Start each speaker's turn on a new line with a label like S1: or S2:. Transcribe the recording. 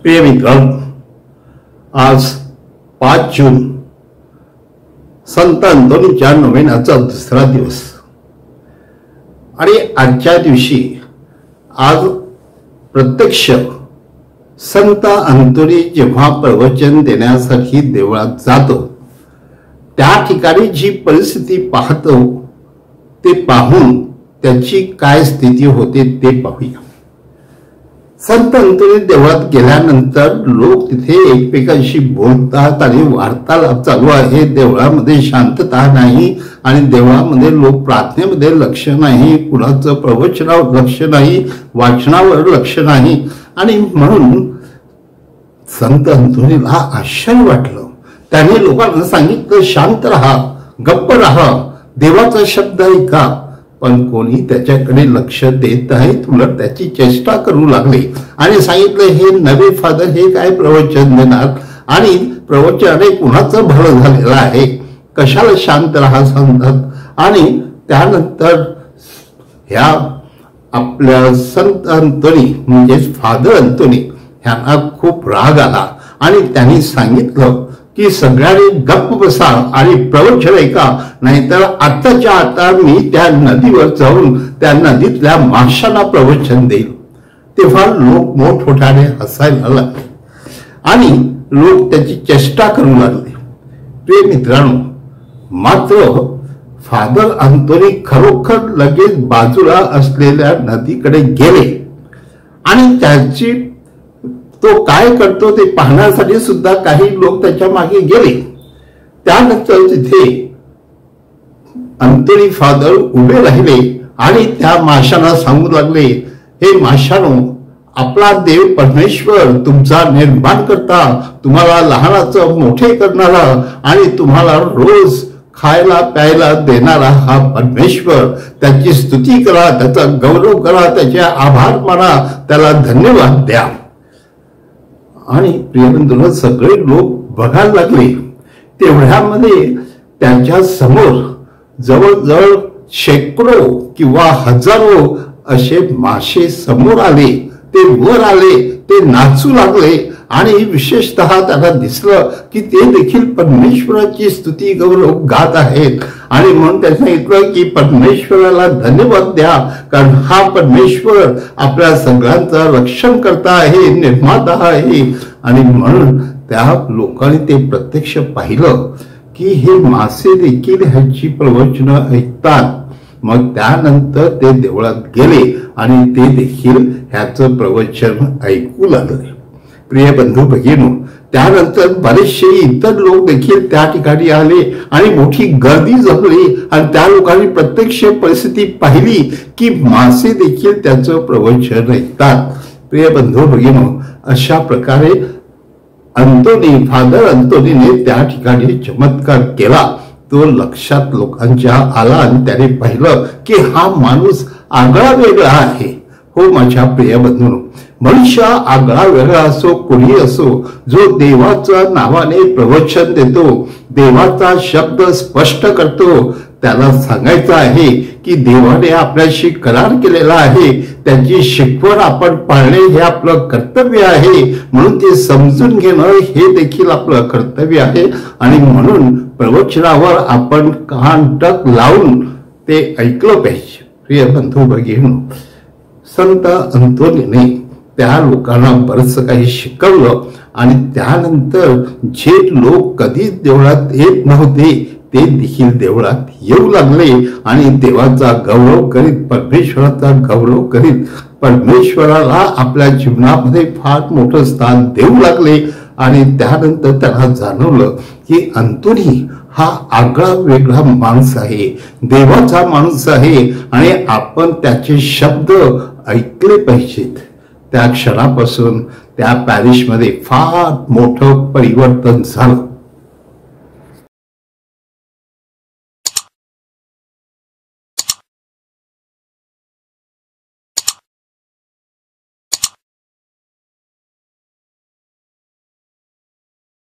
S1: प्रिय मित्रांनो, आज 5 जून संत अंतोनीच्या नोवेनाचा दुसरा दिवस आणि आजच्या दिवशी आज प्रत्यक्ष संत अंतोनी जेव्हा प्रवचन देण्यासाठी देवळात जातो त्या ठिकाणी जी परिस्थिती पाहतो ते पाहून त्याची काय स्थिती होते ते पाहूया। संत अंतोनी देवळात गेल्यानंतर लोक तिथे एकमेकांशी बोलतात आणि वार्तालाप चालू आहे। देवळामध्ये शांतता नाही आणि देवळामध्ये लोक प्रार्थनेमध्ये लक्ष नाही, कुणाचं प्रवचनावर लक्ष नाही, वाचनावर लक्ष नाही। आणि म्हणून संत अंतोनीला आश्चर्य वाटलं। त्याने लोकांना सांगितलं, शांत राहा, गप्प राहा, देवाचा शब्द ऐका। पण कोणी त्याच्याकडे लक्ष देत नाही, उलट त्याची चेष्टा करू लागले आणि सांगितलं, हे नवे फादर हे काय प्रवचन देणार आणि प्रवचनाने कुणाचं भलं झालेलं आहे, कशाला शांत राहा सांगतात। आणि त्यानंतर ह्या आपल्या संत अंतोनी म्हणजे फादर अंतोनी ह्यांना खूप राग आला आणि त्यांनी सांगितलं की सगळ्यांनी गप्प बसा आणि प्रवचन ऐका, नाहीतर आताच्या आता मी त्या नदीवर जाऊन त्या नदीतल्या माशांना प्रवचन देईल। तेव्हा लोक मोठमोठ्याने हसायला लागले आणि लोक त्याची चेष्टा करू लागले। प्रिय मित्रांनो, मात्र फादर अंतोनी खरोखर लगेच बाजूला असलेल्या नदीकडे गेले आणि त्याची तो काय करतो ते पाहण्यासाठी सुद्धा काही लोक त्याच्या मागे गेले। त्यानंतर तिथे अंतोनी फादर उभे राहिले आणि त्या माशांना सांगू लागले, हे माशांनो, आपला देव परमेश्वर तुमचा निर्माण करता, तुम्हाला लहानाचं मोठे करणारा आणि तुम्हाला रोज खायला प्यायला देणारा हा परमेश्वर, त्याची स्तुती करा, त्याचा गौरव करा, त्याचे आभार माना, त्याला धन्यवाद द्या। आणि प्रियबंधूंनो, सगळे लोक बघायला लागले। तेवढ्यामध्ये त्यांच्या समोर जवळजवळ शेकडो किंवा हजारो असे मासे समोर आले, ते वर आले, ते नाचू लागले आणि विशेषतः त्यांना दिसलं की ते देखील परमेश्वराची स्तुती गौरव गात आहेत। आणि म्हणून त्यांनी सांगितलं की परमेश्वराला धन्यवाद द्या, कारण हा परमेश्वर आपल्या सगळ्यांचं रक्षण करता आहे, निर्माता आहे। आणि म्हणून त्या लोकांनी ते प्रत्यक्ष पाहिलं की हे मासे देखील ह्याची प्रवचनं ऐकतात। मग त्यानंतर ते देवळात गेले आणि ते देखील ह्याचं प्रवचन ऐकू लागले। प्रिय बंधू भगिनींनो, त्यानंतर बरेचसे इतर लोक देखील त्या ठिकाणी आले आणि मोठी गर्दी जमली आणि त्या लोकांनी प्रत्यक्ष परिस्थिती पाहिली की मासे देखील त्याचं प्रवचन ऐकतात। प्रिय बंधू भगिनींनो, अशा प्रकारे अंतोनी फादर अंतोनीने त्या ठिकाणी चमत्कार केला। तो लक्षात लोकांच्या आला आणि त्याने पाहिलं की हा माणूस आगळा वेगळा आहे। हो माझ्या प्रिय बंधूंनो, मनुष्य आगळा वेगळा असो, कोणी असो, जो देवाच्या नावाने प्रवचन देतो, देवाचा शब्द स्पष्ट करतो, त्याला सांगायचं आहे की देवाने आपल्याशी करार केलेला आहे, त्याची शिकवण आपण पाळणे हे आपलं कर्तव्य आहे। म्हणून ते समजून घेणं हे देखील आपलं कर्तव्य आहे आणि म्हणून प्रवचनावर आपण कान टक लावून ते ऐकलं पाहिजे। प्रिय बंधू भगिनींनो, संत अंतोनीने त्या लोकांना बरंच काही शिकवलं आणि त्यानंतर जे लोक कधीच देवळात येत नव्हते ते देखील देवळात येऊ लागले आणि देवाचा गौरव करीत, परमेश्वराचा गौरव करीत परमेश्वराला आपल्या जीवनामध्ये फार मोठं स्थान देऊ लागले। आणि त्यानंतर त्यांना जाणवलं की अंतोनी हा आगळा वेगळा माणूस आहे, देवाचा माणूस आहे आणि आपण त्याचे शब्द ऐकले पाहिजेत। त्या क्षणापासून त्या पॅरिशमध्ये फार मोठं परिवर्तन झालं।